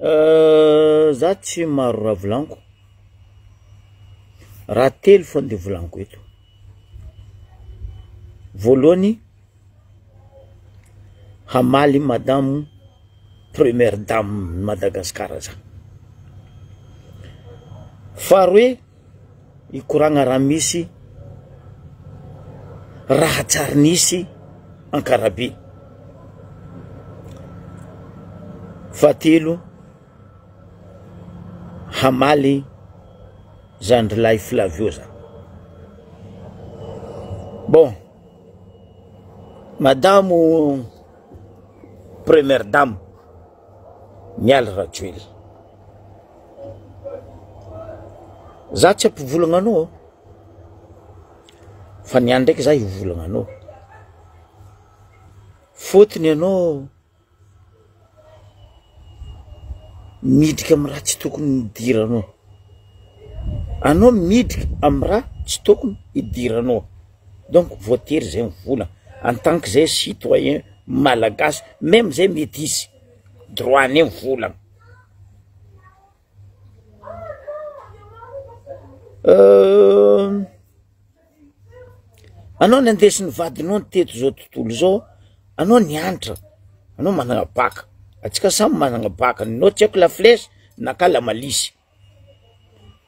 za tsy maro raha volaniko, raha telo fo nde volaniko eto. Voalohany, hamaly madame première dame Madagasikara za. Faharoe, ikoragna raha misy raha tsara nisy Ankarabe. Fahatelo, hamaly Zandrilahy Flavio za. Bon, madame première dame Mialy Rajoely, za tsy ampivolagna anao fa niany ndraiky za hivolagna anao, fotony anao midika amy raha tsy tokony hidiranao, anao midika amy raha tsy tokony hidiranao. Donc voatery zay mivola en tant que zay citoyen malagasy, même zay métis droit ne mivolagna. Anao nandesiny vadinao teto zao tontolo zao, anao nianatra, anao managna baka, atsika samy managna baka, anao tsy haiko la flèche na ka la malisy,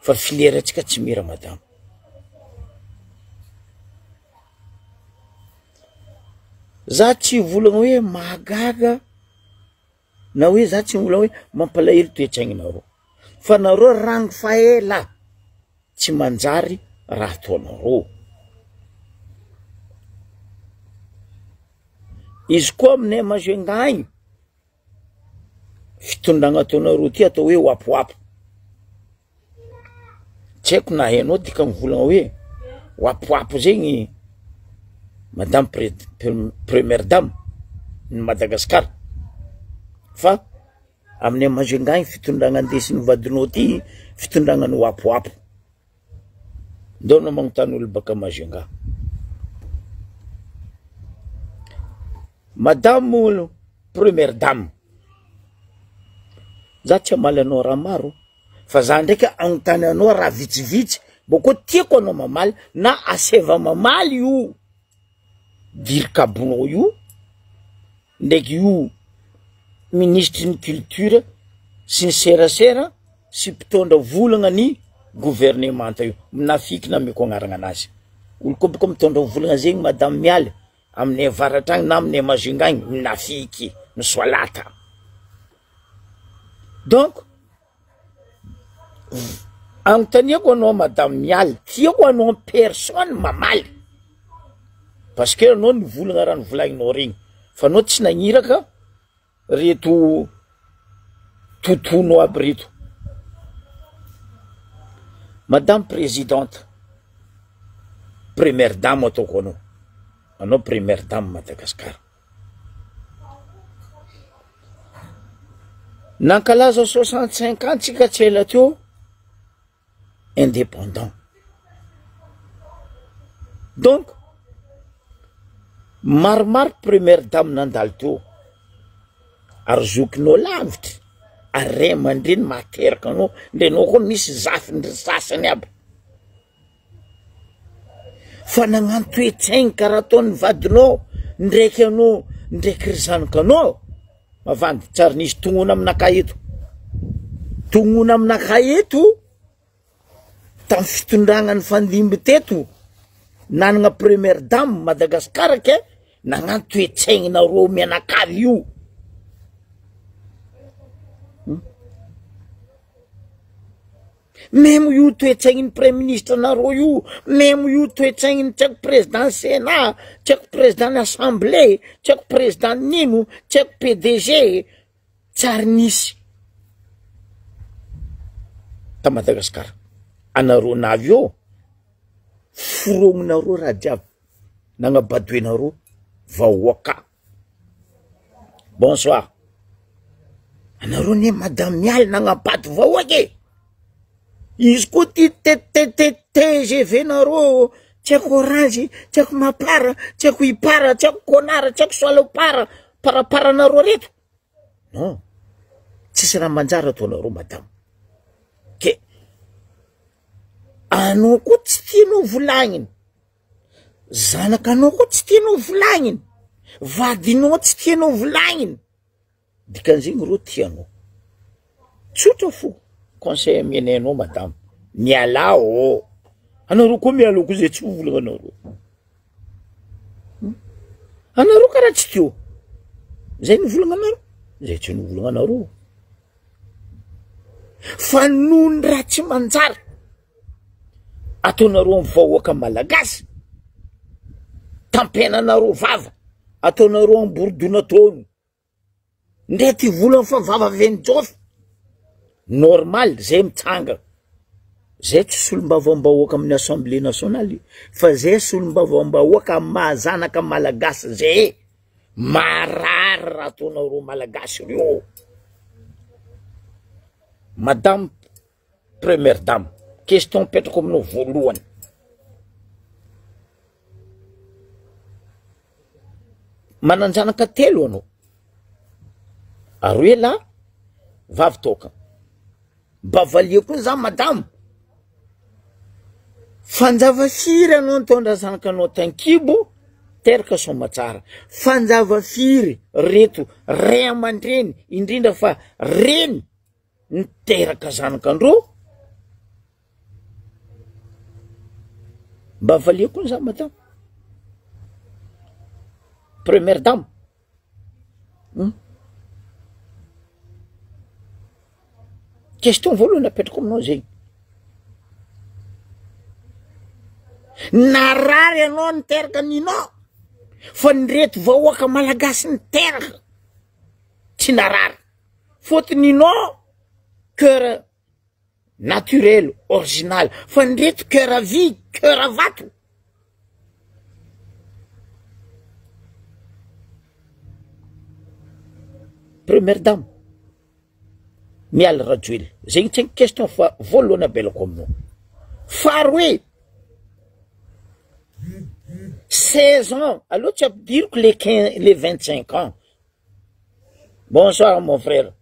fa filière atsika tsy mira madame. Za tsy volagna hoe mahagaga na hoe za tsy volagna hoe mampalahelo toetraignareo, fa nareo rango faela tsy manjary raha ataonareo. Izy koa aminay Majunga agny, fitondragna ataonareo ty atao hoe wapowapo. Tsy haiko na hainao tika mivolagna hoe wapowapo zegny madame première dame ny Madagasikara, fa aminay Majunga agny fitondragna andesiny vadinao ty fitondragna ny wapowapo. Ndao anao magnontany olo baka Majunga. Madame première dame, za tsy hamaly anao raha maro, fa za ndraika agnontany anao raha vitsivitsy, boko tiako anao mamaly na aseva mamaly io dirikabonao io, ndraiky io ministre ny culture sy ny serasera sy mpitondra volagna ny gouvernement io, minafiky na meko agnaragna anazy. Olo koa boko mitondra volagna zegny madame Mialy aminay avaratra agny na aminay Majunga agny, minafiky misoalata. Donc agnontaniako anao madame Mialy, tiako anao en personne mamaly, parce que anao nivolagna raha nivolagninao regny, fa anao tsy nagniraka reto totonao aby reto. Madame présidente première dame ataoko anao première dame Madagasikara. Nankalaza 65 ans tsika tsy ela teo indépendant. Donc maromaro première dame nandalo teo ary zokinao lavitra, ary ray aman-dreny materaka anao, ndre anao koa misy zafiny sasany aby, fa nagnano toe-tsaigny karaha ataon'ny vadinao ndraiky anao ndraiky ry zanakanao. Mavandy tsara nisy tongona aminaka eto, tongona aminaka eto tamy fitondragna ny fandimby teto, nanagna première dame Madagasikara ke nagnano toe-tsaigny nareo mianakavy io. Même io toe-tsaigny ny premier ministre nareo io, même io toe-tsaigny ny tsaiko président Sénat, tsaiko président l'Assemblée, tsaiko président nino, tsaiko PDG, tsara nisy ta Madagasikara. Anareo navy io forogninareo raha jiaby, nagnabadoenareo vahoaka. Bonsoir. Anareo ne madame Mialy nagnabady vahoaky. Izy koa ty TGV nareo, tsaiko orange, tsaiko mapara, tsaiko ipara, tsaiko konara, tsaiko salopara, paraparanareo reto. Non, tsisy raha manjara ataonareo madamo. Ke anao koa tsy tianao volagniny, zanakanao koa tsy tianao volagniny, vadinao tsy tianao volagniny, dikan'izay ro tianao. Tsotra fo conseil amenainao madamo, mialao. Anareo koa mialao koa zay tsy volagna anareo. Anareo karaha tsy teo. Zay ny volagna anareo, zay tsy ny volagna anareo. Fa nohony raha tsy manjara ataonareo amin'ny vahoaka malagasy, tampenanareo vava, ataonareo amin'ny borodona taony, ndre ty volana fa vava venjofy. Normal zay mitsanga. Zay tsy solombavam-bahoaka amin'ny Assemblée nationale, fa zay solombavam-bahoaka amin'ny mahazanaka malagasy zay. Marary raha ataonareo malagasy reo. Madame Première Dame, question petrako aminao voalohany. Mananjanaka telo anao. Aroe la vavy toka. Bavalia koa za madame. Fanjava firy anao nitondra zanakanao tankibo, teraka somatsara. Fanjava firy reto ray aman-dreny, indrindra fa reny niteraka zanakandreo. Bavalia koa za madame Première Dame. Question voalohany apetrako aminao zay. Narary anao niteraka ninao, fa nireto vahoaka malagasy niteraka tsy narary. Fôtony ninao cœur naturel, original, fa nireto cœur vie, cœur vato. Première Dame, miala rajoely. Zegny tsy question fa voalohany abelako aminao. Faharoe, 16 ans, alors tu as dire que les 25 ans. Bonsoir mon frère.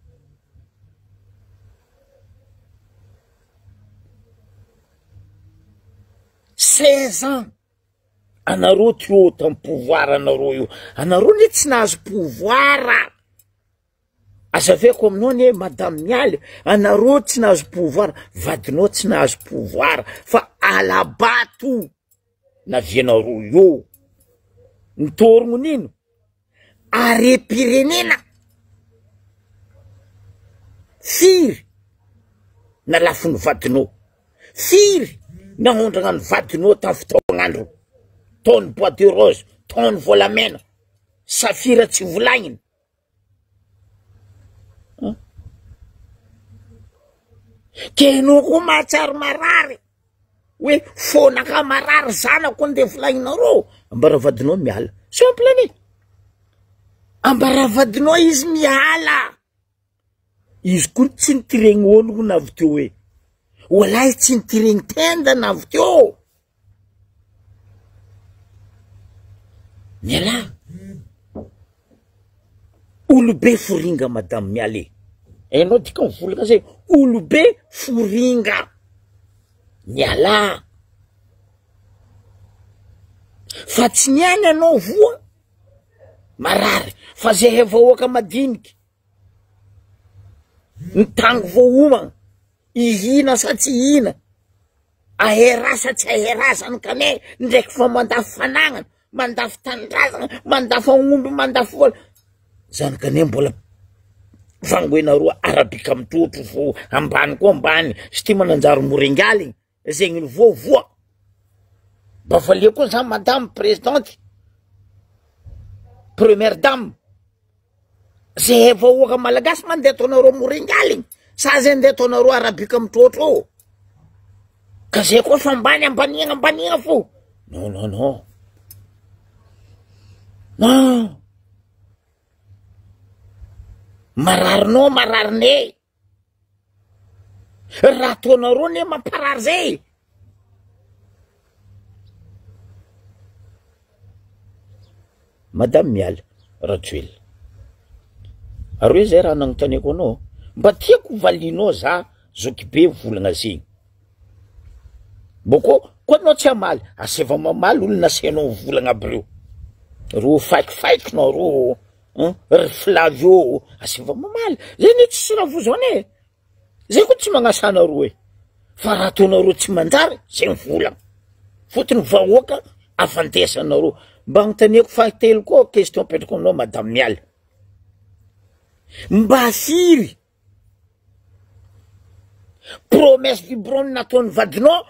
« 16 ans. Anareo teo tam pouvoir anareo io. Anareo ne tsy nahazo pouvoir. Azaveko aminao ne madame mialy, anareo tsy nahazo pouvoir, vadinao tsy nahazo pouvoir, fa alabato na vienareo io. Nitorogno nino? Are-pirenena. Firy na lafiny vadinao. Firy na hondrana ny vadinao tamin'ny fotoagn'andro. Taony bois de rose, taony volamena, safira tsy volagniny. Ke anao koa mahatsary marary. Hoe fonaka marary zanako nde volagninareo. Ambara vadinao miala. Simple ni. Ambara vadinao izy miala. Izy koa tsy nitireny olo na avy teo hoe. Walay tsy nitireny tenda na avy teo. Miala. Olobe foringa madame miale. Enao dika mivolagna zay. Olobe foringa. Miala. Fa tsy niany anao voa. Marary. Fa zay vahoaka madiniky. Nitango voaomagna. Ihina sa tsy ihina. Ahera sa tsy ahera zany kane. Ndraiky fa mandafy fanagnana. Mandafy tandrazana. Mandafy aomby. Mandafy vola. Zany kane mbola vangoenareo arabika mitotro vo ambany koa ambany. Sy ty mananjary moringaly. Zegny ny voa. Bavalia koa za madame présidente. Première Dame. Zay vahoaka malagasy mandeha ataonareo moringaly. Sa zay ndeha ataonareo arabika mitotro. Ka zay koa fa ambanigna fo. Non. Mararinao mararine. Raha ataonareo ne mamparary zay. Madame miala rajoely. Aroe zay raha nagnontaniako anao. mba tiako valinao za zokbe volagna zegny boko koa anao tsy amaly aseva mamaly olo nasenao volagna aby reo ro faikifaikinao ro ry Flavio aseva mamaly zay tsy raha vozone zay koa tsy magnasana ro fa raha ataonareo tsy manjary zay volagna fotony vahoaka afantesanareo mba agnontaniako fahatelo koa question petrako aminao madame Mialy mba firy promesse vibrone nataony vadinao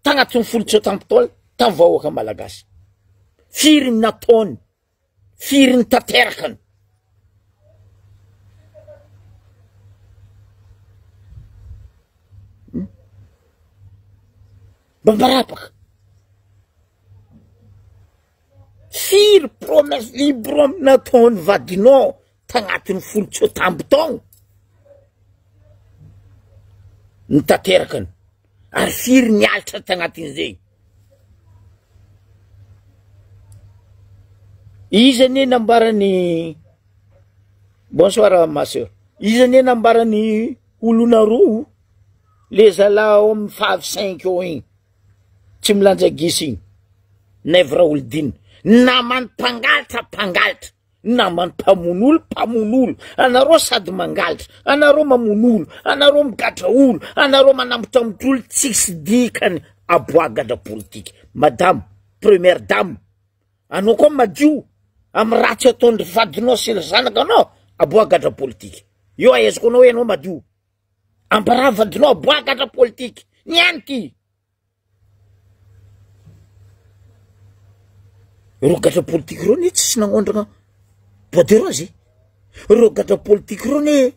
tagnatin'ny folo tsaotampitaola tamy vahoaka malagasy firy nataony firy ny tanterakany mba marapaka firy promesse vibrone nataony vadinao tagnatin'ny folo tsaotampitaogna ny tanterakany ary firy nialatra tagnatin'izay izany nambarany bonsoir ma sœur izany nambarany olona roa le zala ao amin'ny 5 eo igny tsy milanja gisy igny Nevra Oldin namany mpangalatra namany mpamonolo anareo sady mangalatra anareo mamonolo anareo migatra olo anareo manambotra olo tsisy dikany aboagatra politique madame première dame anao koa madio amy ratsy ataony vadinao sy ny zanakanao aboagatra politique io aezako anao hoe anao madio ambara vadinao aboagatra politique niany ty ro gatra politique ro ne tsisy nagnondrana poderozy ro gatra politique ro ne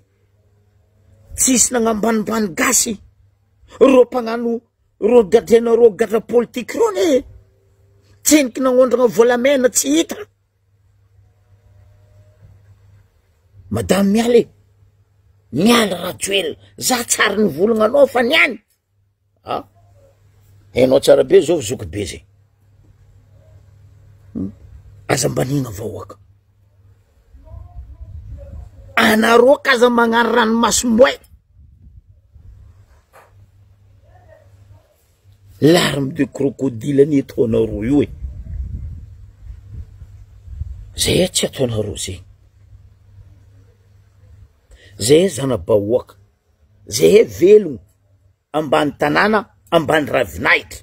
tsisy nagnambanimbany gasy ro mpagnano ro gadena ro gatra politique ro ne tseniky nagnondrana volamena tsy hita madame Mialy Rajoel za tsara ny volagna anao fa niany hainao tsara be zao zoky be zay aza mbanina vahoaka anareo kaza magnano ranomasimboay larme de crocodile ny ataonareo io zay tsy ataonareo zay zana-bahoaka zay velogno ambany tanàna ambany ravinahitra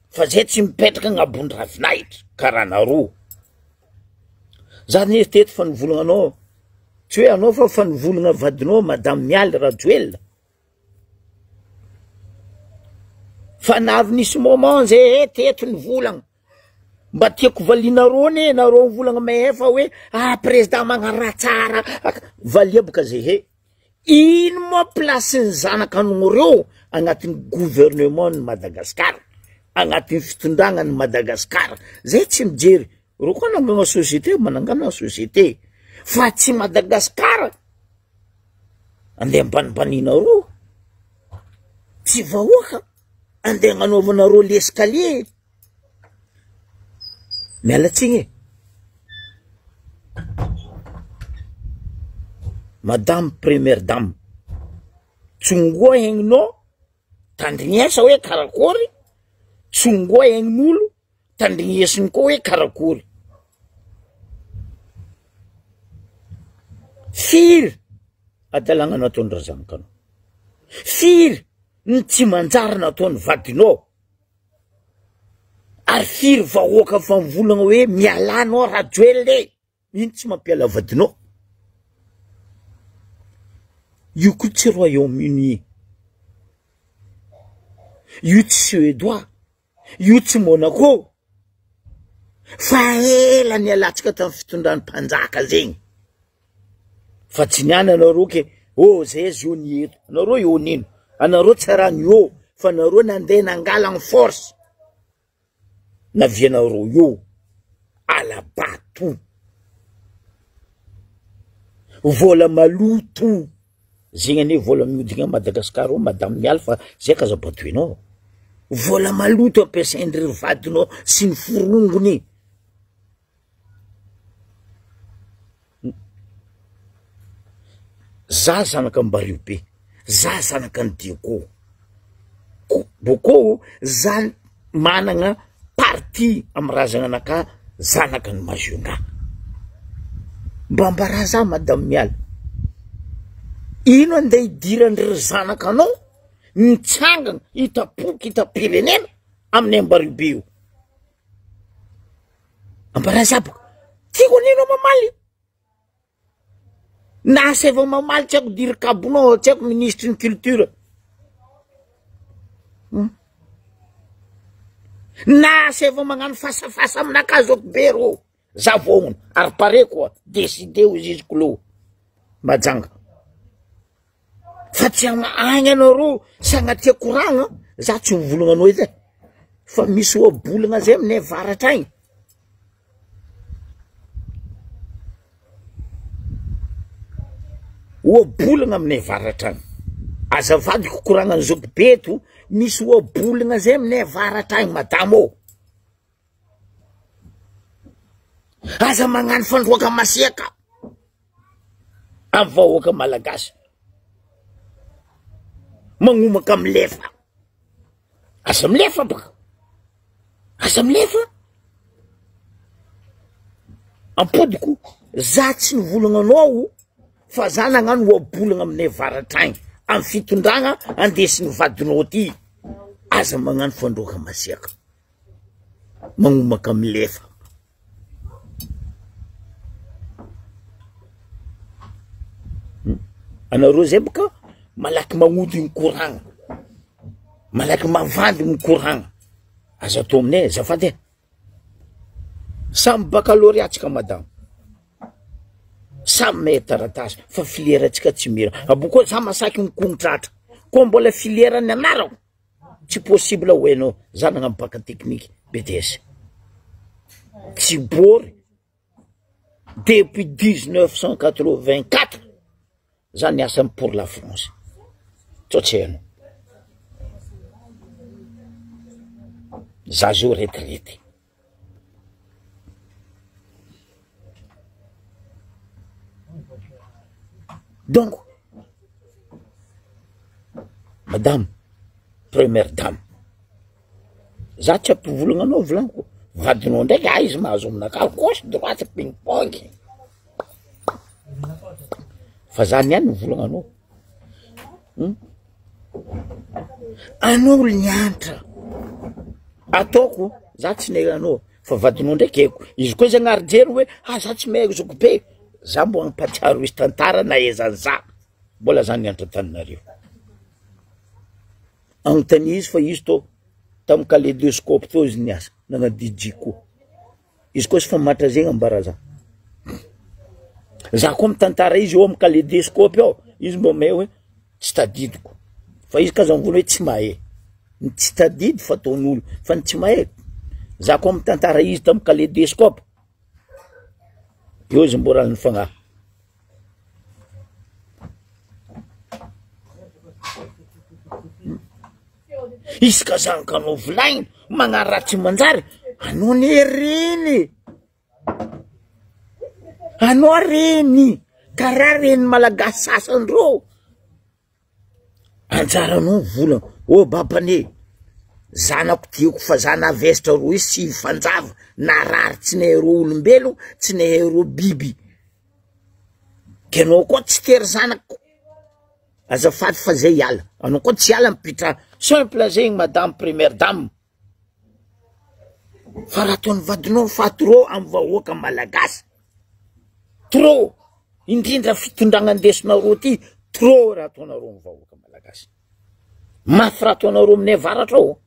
fa zay tsy mipetraka agnabony ravinahitra karaha nareo za nieritety fa nivolagna anao tsy hoe anao fa nivolagna vadinao madame Mialy Rajoel fa navy nisy moment zay teto nivolagna mba tiako valinareo ne nareo volagna maefa hoe président magnano raha tsara valia boka zay ino mo place ny zanakanao reo agnatin'ny gouvernement ny Madagascar agnatin'ny fitondragna ny Madagascar zay tsy mijery ro koa nangana société manangana société fa tsy Madagascar andeha ambanibaninareo tsy vahoaka andeha agnanaovanareo l'escalier mialatsigny madame première dame tsongoa hegninao tandrignesa hoe karakory tsongoa hegnin'olo tandrignesiny koa hoe karakory firy adalagna nataony raha zanakanao firy ny tsy manjary nataony vadinao ary firy vahoaka fa mivolagna hoe mialanao Rajoel le ino tsy mampiala vadinao io koa tsy Royaume-Uni io tsy Suédois io tsy Monaco fa ela ny alatsika tamin'ny fitondrany mpanjaka zegny fa tsy niany anareo ke zay zony eto anareo io nino anareo tsarany io fa anareo nandeha nangala ny force na vianareo io alabato vola maloto zegny ane vola miodigna Madagascar o madame Mialy fa zay kazabatoinao vola maloto ampiasaindry vadinao sy ny forongony za zanaka Mbariobe, za zanaka ny Diego, boko za managna parti amy razagna anaka zanaka ny Majunga. Mba mbara za madame miala, ino andeha idiran'ireo zanaka anao mitsangana hitapoky hitapirenena amin'ny Mbariobe io. Ambara za boka tiako nino mamaly na se vao mamaly tsy haiko diry kabonao, tsy haiko ministre ny culture, na se vao magnano fasafasa aminaka zao be ro za voagna ary pare koa décidé ho ziziko lo majanga fa tsy agny anao ro sagnatia koragna za tsy mivolagna anao edy fa misy oabolagna zay aminay varatra agny. Oabolagna aminay varatra agny azavady kokoragna ny zoko beto, misy oabolagna zay aminay varatra agny madamo ô. Aza magnano fandroaka masiaka amy vahoaka malagasy magnomaka milefa, aza milefa baka, aza milefa ampodiko za tsy nivolagna anao fa za nagnano oabolagna aminay varatra agny amy fitondragna andesiny vadinao ty, aza magnano fandroaka masiaka magnomaka milefa. Anareo zay boka malaky magnody ny koragna, malaky mavandy ny koragna, aza atao aminay azafady samy baccalauréatsika madame, samy mehy taratasy fa filièrantsika tsy mira. Aboko za masaky mikongotratra ko mbola filière ny anarako tsy possible ho hainao za nagnano bac technique BTS tsy bory depuis 1984 za niasa pour la France tsy hainao za zo retraité. Donc madame première dame, za tsy ampivolagna anao volaniko vadinao ndraiky izy mahazo aminaka gauche droite ping pong fa za niany mivolagna anao anao olo nianatra ataoko za tsy nera anao fa vadinao ndraiky haiko izy koa izy agnarijery hoe za tsy mahaiko zoko be za mbo agnampatsiaro izy tantara na ezany za mbola za nianatra Tananarivo agnontany izy fa izy to tamy kaléidoscope to izy niasa nagna DJ koa izy koa sy fa matra zegny ambara za koa mitantara izy eo amy kaléidoscope ao izy mbo may hoe tsy tadidiko fa izy kaza mivolo hoe tsy mahay tsy tadidy fa ataon'olo fa ny tsy mahay za koa mitantara izy tamy kaléidoscope eo izy mbo raha ny fagnahy. Izy ka zanaka anao volagny magnano raha tsy manjary anao ne reny, anao reny karaha reny malagasy sasandreo anjaranao volagna ô babane zanako tiako fa za navesitra ro izy tsy fanjava narary tsy nahay ro olombelo tsy nahay ro biby ke anao koa tsy tery zanako azafady fa zay hiala anao koa tsy hiala mipitra simple zegny madame première dame fa raha ataony vadinao fa trop amy vahoaka malagasy trop indrindra fitondragna andesinareo ty trop raha ataonareo amy vahoaka malagasy mafy raha ataonareo aminay varatra ao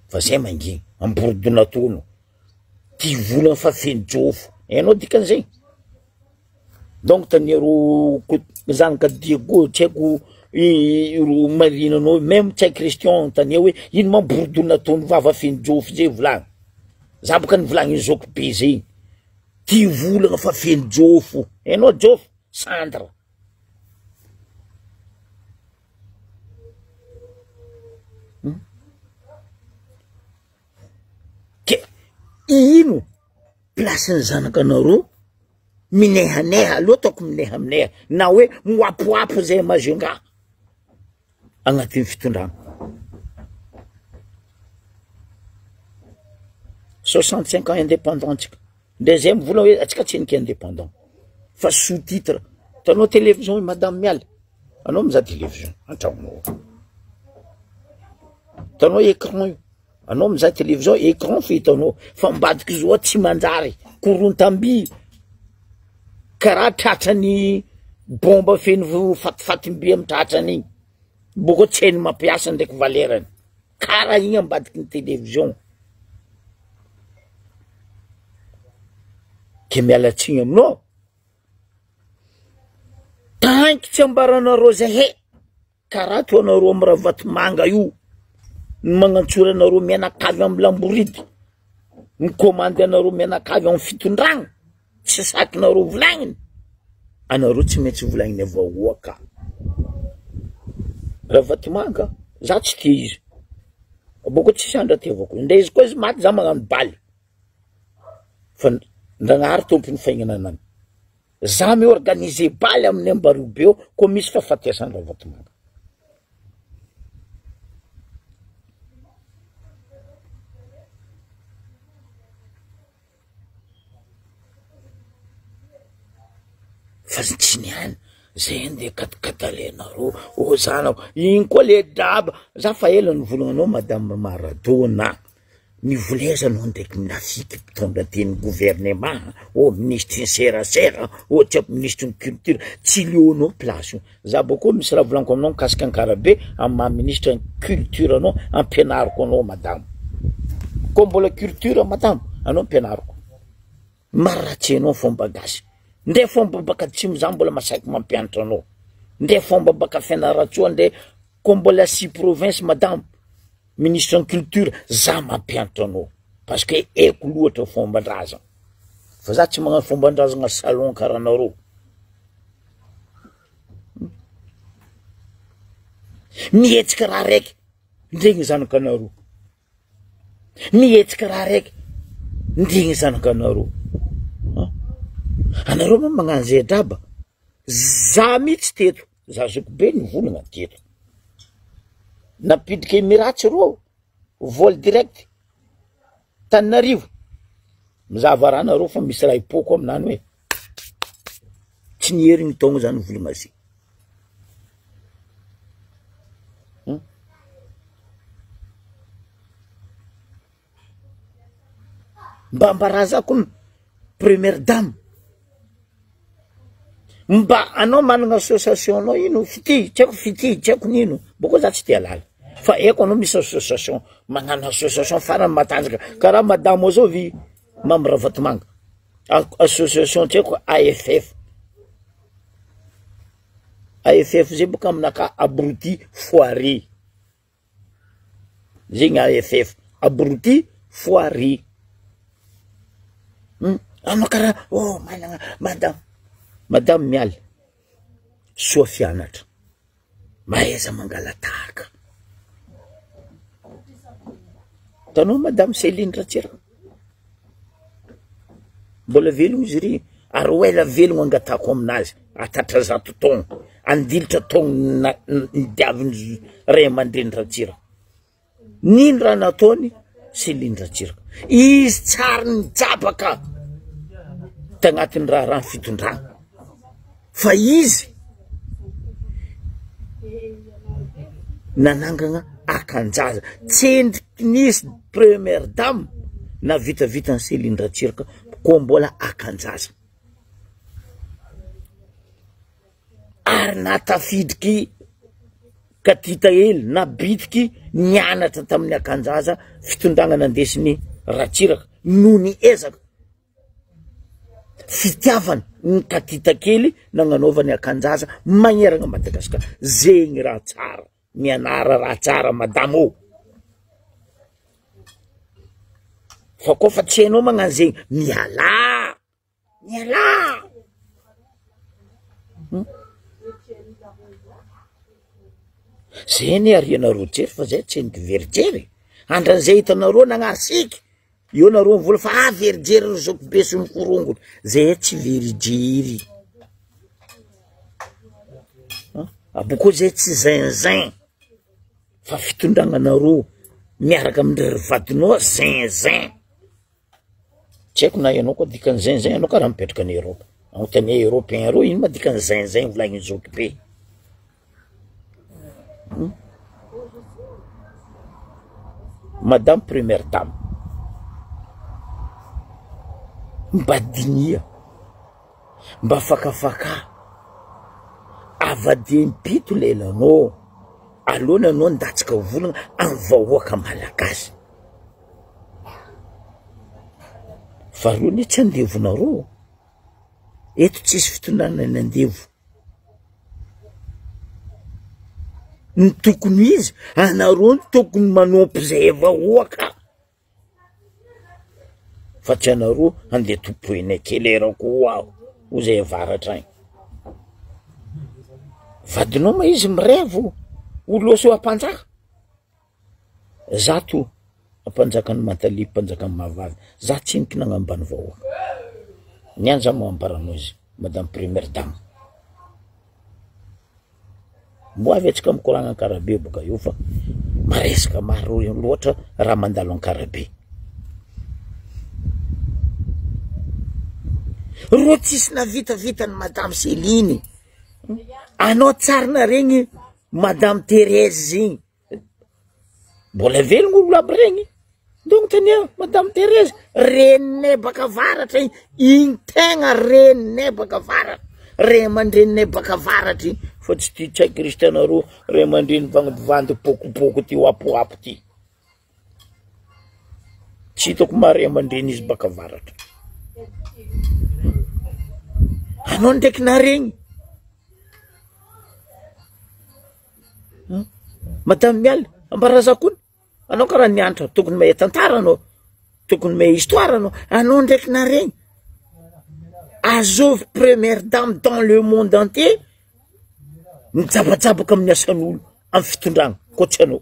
fa zay mangigny amborodonatono ty volagna fa feno jofo hainao dikan'izay. Donc tanero zanaka Diego tsy haiko ro marinanao même tsy Christian tania hoe ino mamborodonatono vava feno jofo zay volagna za boka nivolagny zoko be zay ty volagna fa feno jofo hainao jofo sandra ke ino place ny zanaka anareo minehaneha aloha ataoko mineha na hoe moapoapo zay mazonga agnatin'ny fitondrana 65 ans indépendant tsika ndray mivola hoe atsika tsy niky indépendant fa sous-titre tanao télévision madame miala anao mizaha télévision antragnonao tanao écran io anao mizaha télévision écran fitanao fa mbadiky zao tsy manjary korontamby karaha tratrany bomba feno fatifatim-by amy tratrany boko tsy hainy mampiasa ndraiky valerany karaha igny ambadiky ny télévision ke mialatsiny aminao tanky tsy ambaranareo zahay karaha to anareo amy Ravatomanga io magnantsora anareo mianakavy amy Lamboridy mikomandy anareo mianakavy amy fitondragna tsy sakinareo volagniny anareo tsy maintsy volagniny avao ka Ravatomanga za tsy tia izy boko tsy sandra ty avao ko ndre izy koa izy maty za magnano baly fa ndragnahary tompony faignana anany za miorganiser baly amin'ny Ambarobe eo ko misy fahafatesany Ravatomanga fa tsy niany zay nde katakalenareo o zanao igny koa le draba za fa ela nivolagninao madame Maradona nivolezanao ndraiky minafiky mpitondra teny gouvernement o ministre ny serasera o tsy ministre ny culture tsy leonao place io za boko misy raha volaniko aminao mikasika Ankarabe amy maha ministre ny culture anao ampianariko anao madame ko mbola culture madame anao ampianariko maratsy anao fomba gasy ndre fomba baka tsimo za mbola masaiky mampianatra anao ndre fomba baka fianaratsoa ndre ko mbola 6 province madame ministre en culture za mampianatra anao parce que eko loatra fomban-drazana fa za tsy magnano fomban-drazana salon karaha anareo mihetsika raha raiky ndregny zanakanareo mihetsika raha raiky ndregny zanakanareo anareo ma magnano zay draba za mihitsy teto za zoko be nivolagna teto napidika Emiratsy rô vol direct Tananarivo mizava raha anareo fa misy raha ipoko aminany hoe tsy niherigny taogno zany volagna azy mba ambarazako première dame mba anao manana association anao ino fity tsy haiko nino boko za tsy tia lala fa eko anao misy association magnano association farany matanjaka karaha madame ao zao vi mamy Ravatomanga association tsy haiko AFF zay boka aminaka abruti foiré zegny AFF abruti foiré anao karaha oh manana madame miala soa fianatra mahaiza mangalatahaka tanao madame Céline Ratsiraka mbola velogno izy ry ary oela velogno angatako aminazy atatra zato taogno andilitra taogno nidiaviny ray aman-dreny Ratsiraka nino raha nataony Céline Ratsiraka izy tsara nijabaka tagnatin'ny raha fitondrana fa izy nanangana akanjaza tsendriky nisy première dame na vitavitany Céline Ratsiraka ko mbola akanjaza ary natafidriky katita hely na bitiky nianatra tamin'ny akanjaza fitondrana nandesiny Ratsiraka no ny ezaka fitiavana ny katita kely nagnanaovany akanjaza magneragna Madagasikara zegny raha tsara mianara raha tsara madame o fa koa fa tsy hainao magnano zegny miala zay ny arianareo jery fa zay tsy niky verijery andran'izay hitanareo nagnasiky io nareo mivola fa verijery ry zako be sy mikorongony zay tsy verijery aboko zay tsy zinzin fa fitondragnanareo miaraka amindry vadinao zinzin tsy haiko na ianao koa dikany zinzin ianao ka raha mipetraka any Europe agnontany européen reo ino ma dikany zinzin volagny zoko be madame première dame mba dinia mba fakafaka avade mpito lelanao alona anao ndatsika volagna amin'ny vahoaka malagasy fa ro ny tsy andevonareo eto tsisy fitondrana andevo ny tokony izy anareo ny tokony manompy zay vahoaka fa tsy anareo andeha tompoenay kelerako aho ho zay varatra agny vadinao ma izy mirevo oloso ampanjaka zato ampanjakany Mantali ampanjakany Mahavavy za tsy niky nagnambany vahoaka nianja mambaranao izy madame première dame mo avy atsika mikoragna Ankarabe boka io fa maresaka maro loatra raha mandalo Ankarabe ro tsisy navitavitany madame Céline anao tsarina regny madame Thérèse zegny mbola velogno olo aby regny donc tania madame Thérèse reninay baka varatra igny tegna reninay baka varatra re amandreninay baka varatra igny fa tsy ty tsy haiko kristianareo re amandreny vandivandy pokopoko ty oapoapo ty tsy hitako mare amandreny izy baka varatra anao ndraiky naregny madame mialy ambarazakony anao karaha nianatra tokony mahay tantara anao tokony mahay histoire anao ndraiky naregny azovy première dame dans le monde entier mijabajabaka amin'ny asan'olo amin'ny fitondragna koatsy anao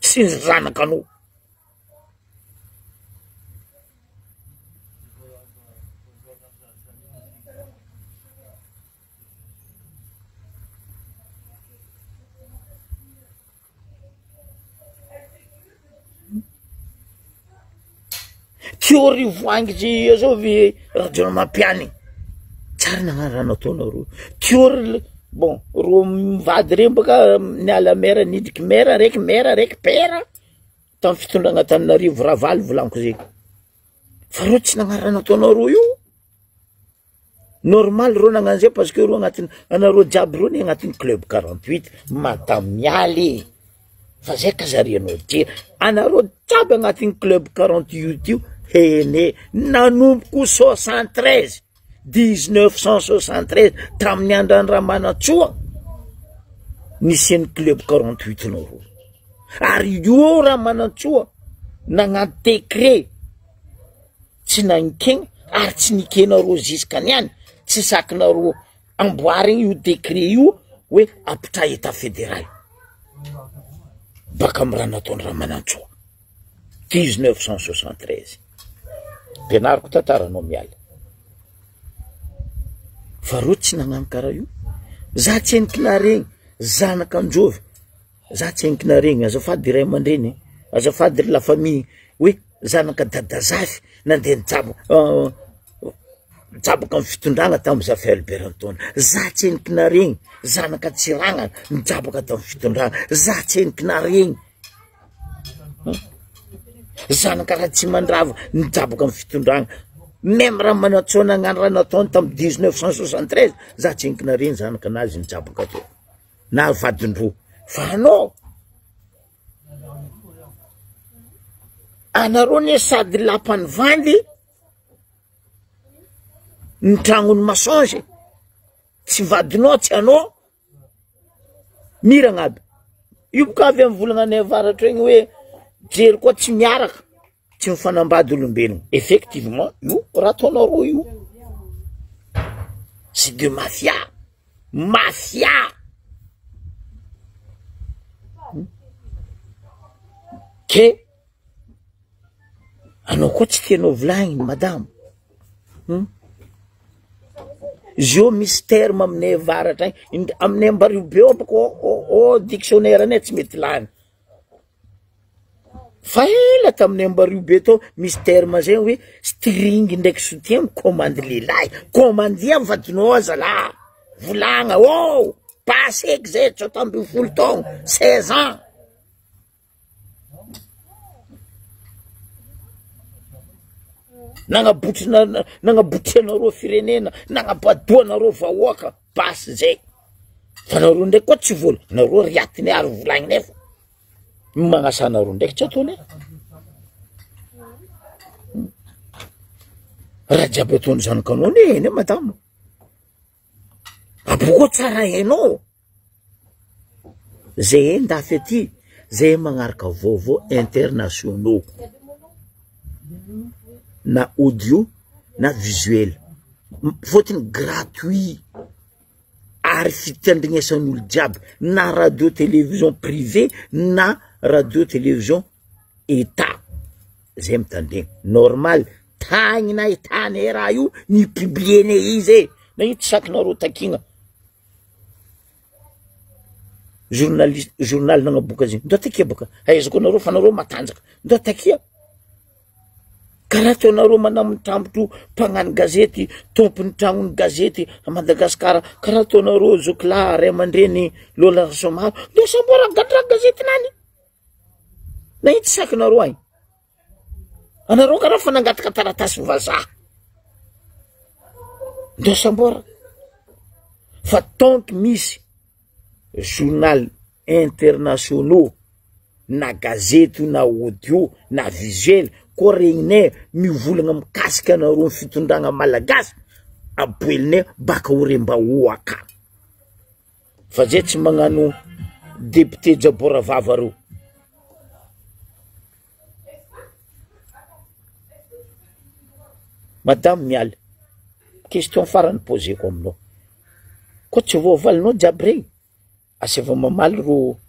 sy ny zanakanao Tiori voangitry zao vi radio mampiany tsara nagnarana ataonareo tiori bon ro mivady regny baka niala mera nidriky mera raiky pera tamin'ny fitondragna Antananarivo Ravaly volaniko zegny fa ro tsy nagnarana ataonareo io normal ro nagnano zay parce que ro agnatiny anareo jiaby ro ny agnatiny club 48 madame mialy fa zay kazarianao ty anareo jiaby agnatiny club 48 io hene nanomboko 73 1973 tamin'ny andran'ny Ramanantsoa nisy ny club 48 nareo ary io Ramanantsoa nagnano décret tsy nanikegna ary tsy nikenareo ziskany tsy sakinareo amboarigny io décret io hoe apitra état fédéral baka amin'ny raha nataony Ramanantsoa 1973 penariko tantaranao miala fa ro tsy nagnano karaha io za tsy eniky naregny zanaka anjovy za tsy eniky naregny azafady ray aman-dreny azafady la famille hoe zanaka dadazafy nandeha nijabaka amin'ny fitondragna tamin'ny Zafy Albert Antony za tsy eniky naregny zanaka Tsiragna nijabaka tamin'ny fitondragna za tsy eniky naregny zanaka Ratsimandrava nijabaka amin'ny fitondragna même Ramanantsoa nagnano raha nataony tamin'ny 1973 za tsy eniky naregny zanaka anazy nijabaka teo na vadindroa fa anareo ne sady lapany vandy ny tragnony masonge tsy vadinao tsy anao miragna aby io boka avy amin'ny volagnanay avaratra igny hoe jery koa tsy miaraka tsy mifanambady olombelogno effectivement io raha ataonareo io c'est de mafia ke anao koa tsy tianao volagniny madamo. Zio misy terme aminay avaratra agny, aminay Ambaribe boko dictionnaire anay tsy mety lany. Fa ela taminay Ambaribe to misy terme zay hoe string ndraiky soutien commande lehilahy. Commandia vadinao aza la volagna passé eky zay tsota amby folo taogno 16 ans. Nagnabotry anareo firenena, nagnabadoa anareo vahoaka basy zay. Fa nareo ndraiky koa tsy vola, nareo riatiny ary volagninay fa magnasanareo ndraiky tsy ataonay. Raha jiaby ataony zanakanao eny madamo. Aboko tsara hainao. Zay ndafy aty, zay magnaraka vaovao internationaux. Na audio na visuel fôtiny gratuit ary fitandrignesan'olo jiaby na radio télévision privé na radio télévision état zay mitandregny normal tagny na etany raha io ny publiene izy na io tsy sakinareo takigna journal nagnaboaka zay ndo takia baka aizako anareo fa nareo matanjaka ndo takia. Karaha ataonareo manamotambotro mpagnano gazety, tompony tragnony gazety a Madagasikara, karaha ataonareo Zokla Ray Aman-dreny Lola Somaro, ndo samboara gadra gazety nany. Na io tsy sakinareo agny. Anareo karaha fa nangataka taratasy vazaha. Ndo samboara. Fa tonky misy journal internationaux na gazety na audio na visuel ko regninay mivolagna mikasika anareo ny fitondragna malagasy aboelinay baka Orembaoaka. Fa zay tsy magnano député Jaboravava reo. Madame miala, question farany poseko aminao. Ko tsy voavalinao jiaby regny, aseva mamaly ro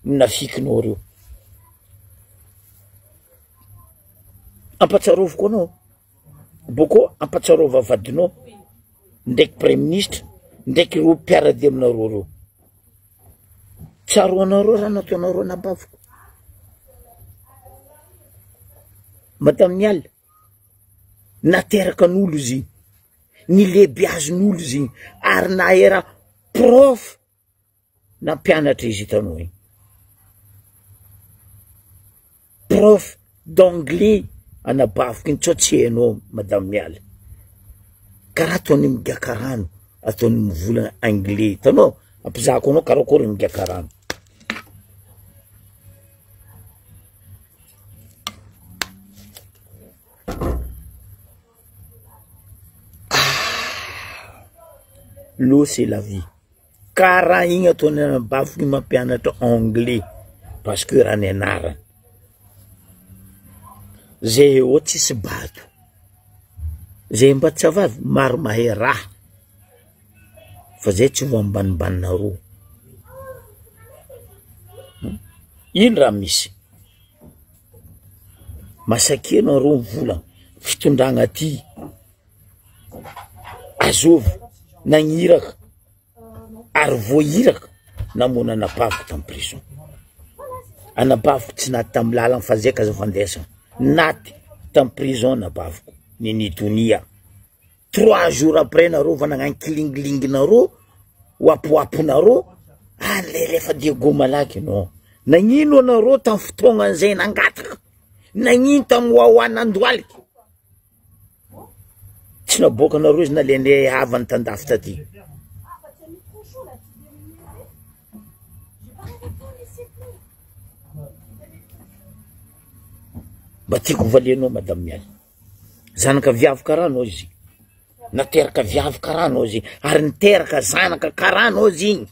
minafikinao reo. Ampatsaroviko anao. Boko ampatsarova vadinao, ndraiky premier ministre, ndraiky ro mpiarady aminareo reo. Tsaro anareo raha nataonareo nabaviko. Madame miala, nateraka n'olo izy, ny lehibeazon'olo izy, ary na era prof na mpianatra izy hitanao igny. Prof d'anglais anabaviko iny tsao tsy hainao madame miala. Karaha ataony migaka rano, ataony mivolagna anglais, hitanao ampizahako anao karakory migaka rano. L'eau c'est la vie. Karaha igny ataony anabaviko iny mampianatra anglais parce que raha ny anarany. Zay o tsisy bato. Zay mba tsy avavy maro mahay raha. Fa zay tsy vo ambanimbaninareo. Ino raha misy? Masaky nareo mivolagna fitondragna ty. Azovy nagniraka ary voahiraka namona anabaviko tamy prison. Anabaviko tsy naty tamy lalagna fa zay ka aza fandesana. Naty tamy prison anabaviko Ninidonia. 3 jours après nareo va nagnano kilingilinginareo wapowaponareo lefa Diego malaky no. Nagnino anareo tamy fotoagna an'izay nangataka? Nagnino tamy hoanandoaliky? Tsy naboaka anareo izy nalene havany tandafy taty. Mba tiako valianao madame miala. Zanaka viavy karaha anao izy. Nateraka viavy karaha anao izy. Ary niteraka zanaka karaha anao izy igny.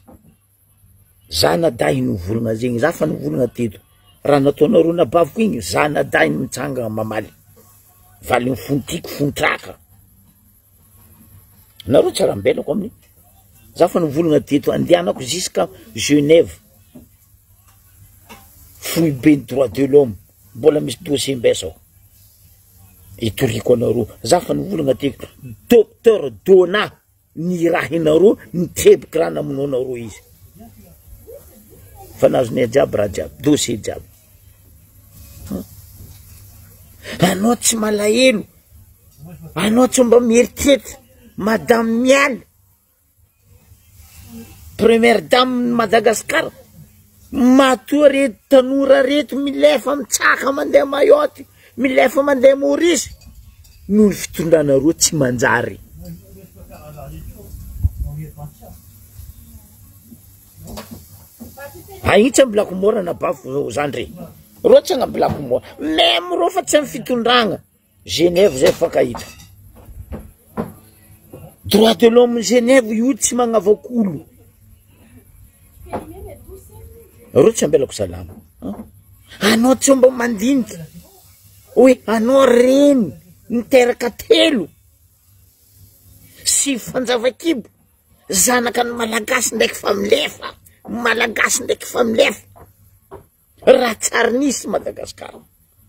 Zanadahy novolagna zegny. Za fa novolagna teto. Raha nataonareo nabaviko igny, zanadahy mitsanga mamaly. Valy mifontiky fontraka. Nareo tsy arambelako aminy. Za fa novolagna teto. Andianako jusqu'à Genève. Fruit be droit de l'homme. Mbola misy dossier mbesa. itoriko anareo za fa nivolagna tiky docteur Dona ny raha inareo nitrebiky raha naminao anareo izy fa nazone jiaby raha jiaby dossier jiaby anao tsy malahelo anao tsy mba mieritreritry madame Mialy première dame Madagasikara matoa reto tanora reto milefa mitsaka mandeha Mayotte milefa mandeha Maurice noho ny fitondranareo tsy manjary aitsy amin'ny lakomora na bafo zandre ro tsy agnaby lakomora même ro fa tsy amin'ny fitondragna Genève zay fakahita droit de l'homme Genève io tsy magnavakolo ro tsy ambelako salama anao tsy mba mandinika oe anao reny niteraka telo sy fanjavakibo zanaka ny malagasy ndraiky familefa malagasy ndraiky familefa raha tsara nisy Madagasikara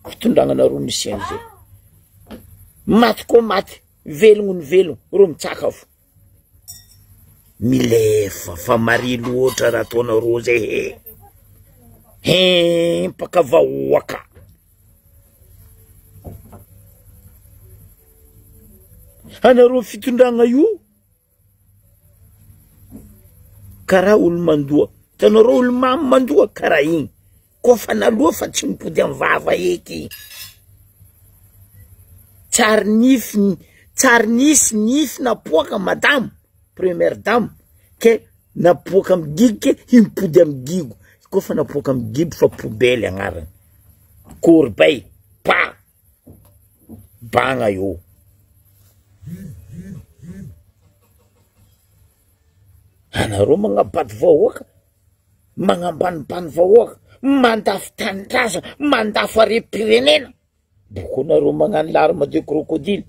fitondragnanareo misy an'izay maty ko maty velogno ny velogno ro mitsaka fo milefa fa mari loatra raha ataonareo zay mpaka vahoaka anareo fitondragna io karaha olo mandoa tanareo olo mamy mandoa karaha igny kofa naloha fa tsy mipody amin'ny vava eky tsary nisy nify napoaka madame première dame ke napoaka amin'ny gigo ke impody amin'ny gigo kofa napoaka amin'ny gigo fa poubelle agnarany corbeille pa bagna io anareo magnabady vahoaka magnambanibany vahoaka mandafy tanidraza mandafy are-pirenena boko nareo magnano larme de crocodile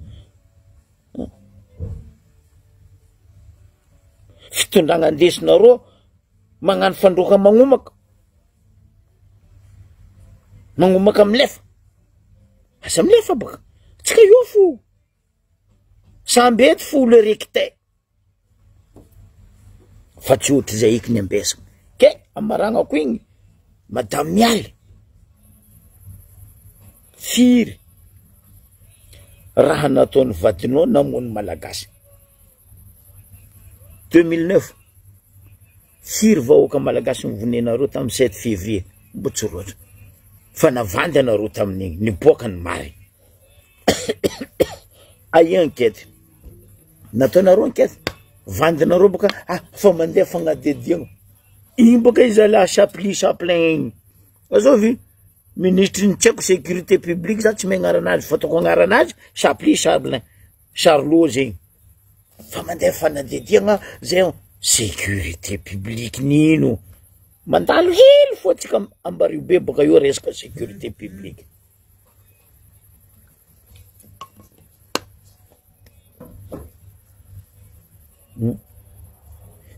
fitondragna andesinareo magnano fandroaka magnomaka milefa asa milefa baka tsika io fo samby eto fo olo rekitay fa tsy ohatry zay eky ny ambesagna ke amaragnako igny madame Mialy firy raha nataony vadinao namony malagasy 2009 firy vahoaka malagasy mivonenareo tamin'ny 7 février mbo tsy roatra fa navandy anareo tamin'igny niboaka ny mary aia enquête nataonareo enquête vandinareo boka fa mandeha fagnadediagna igny boka izy ala chaplain igny azovy ministre ny tseko sécurité publique za tsy magnaranazy fataoko agnaranazy Charlot zegny fa mandeha fanadediagna zay sécurité publique nino mandalo hely fo atsika ambario be boka io resaka sécurité publique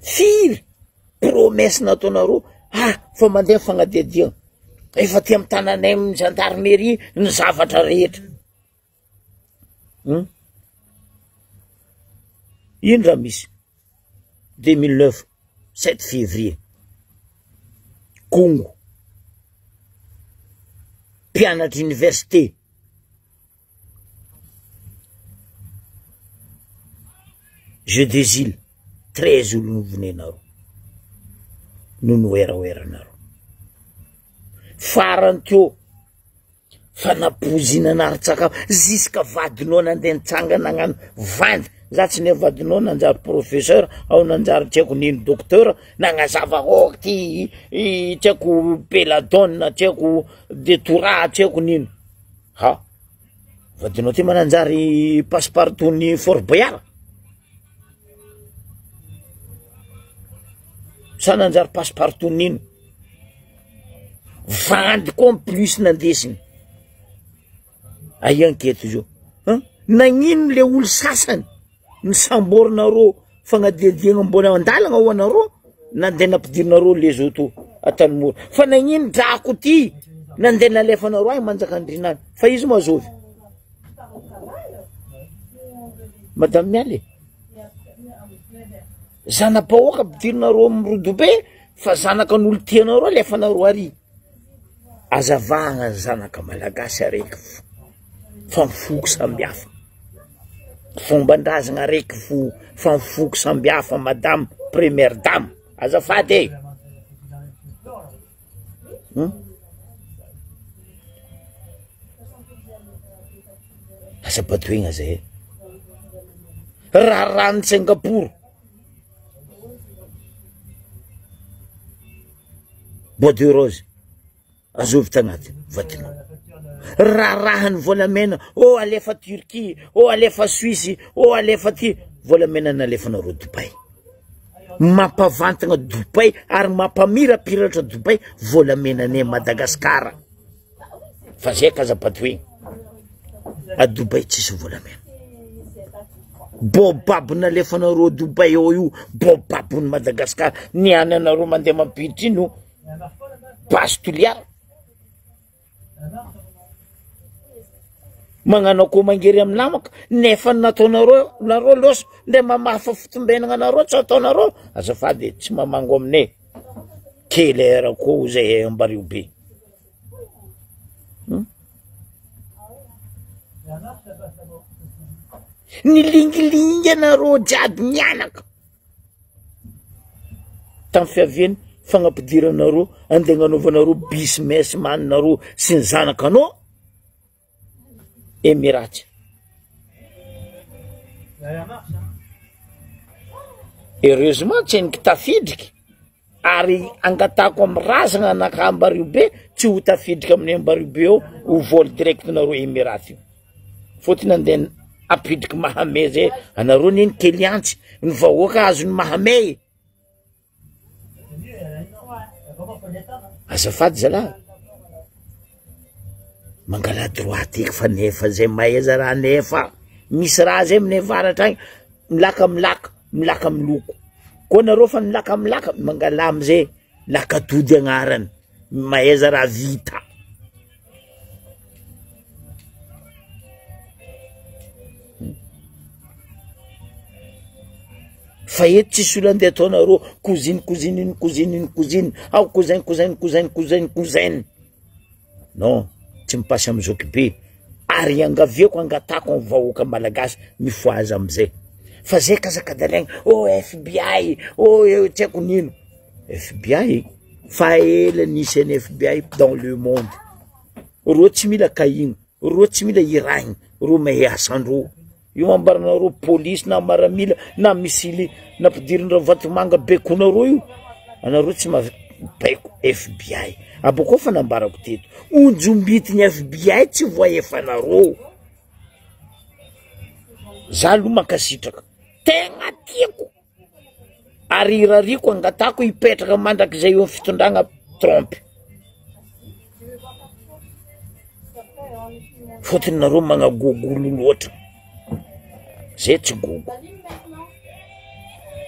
firy promesse nataonareo fa mandeha fagnadediagna efa ty amy tananay amin'ny gendarmerie ny zavatra rehetra ino raha misy 2009 7 février Congo mpianatra université jeu des îles 13 olo novonenareo nonoeraoeranareo farany teo fa napozina naritsakafo ziska vadinao nandeha nitsanga nagnano vandy za tsy ne vadinao nanjary professeur ao nanjary tsy haiko nino docteur nagnazava ty tsy haiko peladone tsy haiko detoura tsy haiko nino ha vadinao ty mananjary passepartout ny Fort Boyard sa nanjary passepartout nino vandy ko plus nandesiny ay enquête zao nagnino le olo sasany ny samborinareo fagnadediagna mbona andalagna ho anareo nandeha nampidirinareo les autos Antanimoro fa nagnino drako ty nandeha nalefanareo ay manjaka andrinany fa izy moa zovy madame mialy zanam-pahoaka ampidirinareo amin'ny Rodobe fa zanakan'olo tianareo alefanareo ary azavahana zanaka malagasy araiky fa mifoko samby hafa fomban-drazana araiky fa mifoko samby hafa madame première dame azafady asa batoegna zay raharany Singapour bois de rose azovy tagnaty vatinao raharahan'ny volamena alefa Turquie alefa Suisse alefa ty volamena nalefanareo Dubai mampavantagna Dubai ary mampamirapiratra Dubai volamenanay Madagasikara fa zay kazapatoegna a Dubai tsisy volamena bobabo nalefanareo Dubai io bobabon'ny Madagasikara niany anareo mandeha mampiditra ino pastoliara magnano ako mangery amin'ny namaka nefa nataonareo loso ndre mamafa fitombenana anareo tsy ataonareo azafady tsy mamango aminay kelera ko zay ambario be nilingilingy anareo jiaby mianaka tamin'ny fiaviany fagnapidiranareo andeha gnanaovanareo business maninareo sy ny zanakanao Emiraty heureusement tsy hainiky tafidriky ary angatako amin'ny razana anak'Ambario be tsy ho tafidriky amin'ny Ambario be eo ho vol direct nareo Emiraty io fotony andeha apidriky Mahamay zay anareo niny keliantsy ny vahoaka azony Mahamay azafady zalahy mangala droite eky fa nefa zay maheza raha nefa misy raha zay aminay varatra agny milaka miloko ko nareo fa milaka mangala amizay lakatody agnarany maheza raha vita fa eto tsisy olo andeha ataonareo cousine ao cousin non tsy mipasy amizao kibe ary angaviako angatako amin'ny vahoaka malagasy mifoazy amizay fa zay kazakadalaigna FBI tsy haiko nino FBI fa ela nisy any FBI dans le monde ro tsy mila kahigny ro tsy mila irahigny ro mahay asandro io ambaranareo police na maramila na misily nampidirin'ireo vatomanga bekonareo io anareo tsy mabaiko FBI aboko fa nambarako teto onjombitiny FBI tsy voaefanareo za aloha mankasitraka tegna tiako ary irariko angatako hipetraka mandrakizay eo amin'ny fitondragna Trump fotony nareo magnagogolo loatra zay tsy gogo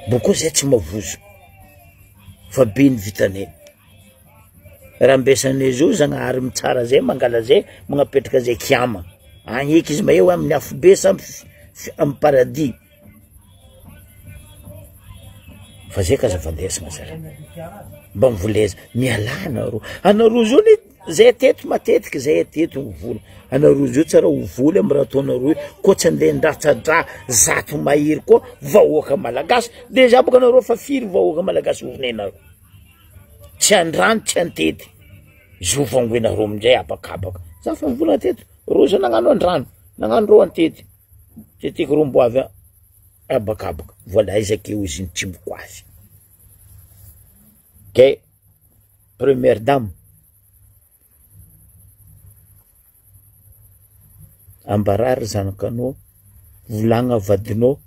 boko zay tsy mavozo fa be ny vitanay raha ambesanay zao zagnahary mitsara zay mangala zay magnapetraka zay kiama agny eky izy maheo amin'ny afobe sa amin'ny paradis fa zay kazafandesana zara mba mivoleza mialana anareo zao zay teto matetiky zay teto vola anareo zao tsara ho voly amin'ny raha ataonareo ko tsy andeha ndratsadra zato mahery koa vahoaka malagasy deja boka anareo fa firy vahoaka malagasy ovinenareo tsy andrano tsy antety zo vangoenareo amin'izay abakabaka za fa mivola teto ro zao nagnano andrano nagnano ro antety tsy tiako ro mbo avy abakabaka voilà izakeo izy nitrimboko azy ke première dame ambarary zanakanao volagna vadinao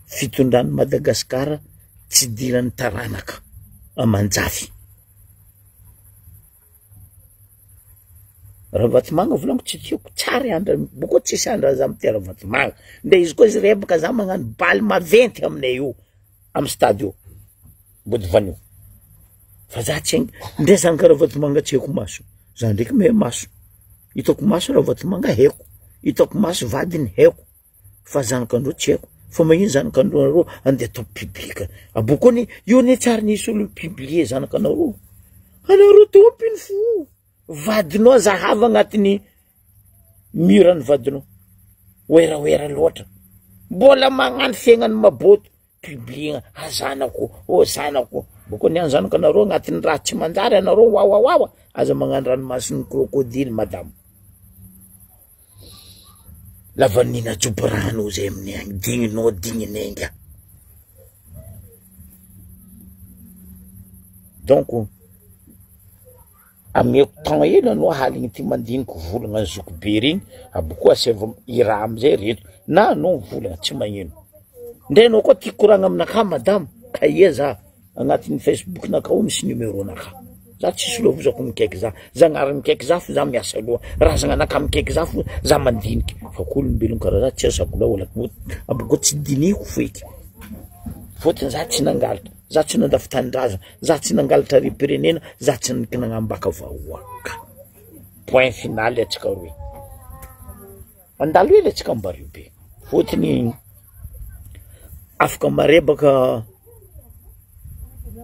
fitondrany Madagasikara tsy dirany taranaka amanjafy raha vatomanga volagno tsy tiako tsara andra boko tsisy andra za mitera vatomanga nde izy koa izy rebaka za magnano baly maventy aminay io amin'ny stade io Bodivanio fa za tsy ndre zany karaha vatomanga tsy haiko maso za ndraiky mahay maso hitako maso raha vatomanga haiko hitako maso vadiny haiko fa zanakandreo tsy haiko fa magnino zanakanareo andeha atao publika abokony io ne tsara nisy olo publie zanakanareo anareo tompiny fo vadinao zahava agnatiny murany vadinao oera loatra mbola magnano fiaignany maboto publie azanako zanako bokony any zanakanareo agnatiny raha tsy manjary anareo wawa aza magnano ranomasiny crocodile madame lavanina joborano zay amin'ny agny digninao digninenga donc ameko temps ela anao haligny ty mandiniky volagna zoko be regny aboko aseva ira amizay reto na anao volagna tsy magnino ndrenao koa ty koragna aminaka madame ka ia za agnatiny Facebook nakao misy numéro naka za tsisy lovozako mikaiky za zagnary mikaiky za fo za miasa aloha raha zagnanaka mikaiky za fo za mandiniky fa k'olombelogno karaha za tsy asako loha olaky aboko tsy diniko feky fôtiny za tsy nangalatra za tsy nandafy tanindrazana za tsy nangalatra repirenena za tsy niky nagnambaka vahoaka point final atsika roe andalo ela atsika mbario be fôtiny afaka marebaka